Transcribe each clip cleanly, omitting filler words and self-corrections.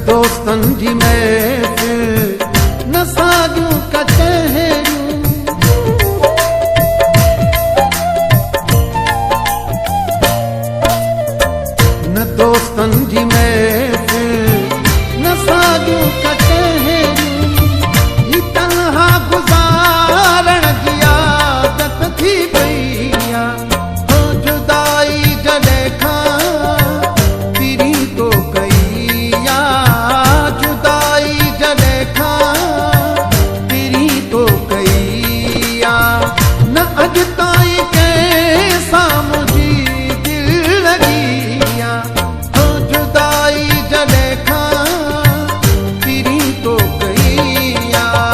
दोस्तनि जी महफ़िल न साॻियूं कचहरियूं, न दोस्तनि जी महफ़िल न साॻियूं कचहरियूं, ही तन्हा गुज़ारण जी आदत थी पई आहे। हो जुदाई जॾहिं खां पिरी तो कई आहे, जुदाई जॾहिं खां पिरी तो कई आहे, न अॼु ताईं कंहिं सां मुंहिंजी दिलि लॻी आहे। हो जुदाई जॾहिं खां पिरी तो कई आहे।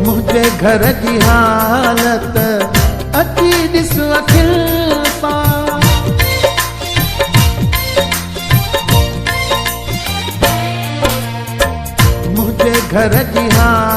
मुंहिंजे घर जी हालत अची ॾिस अखियुनि सां, मुंहिंजे घर जी हालत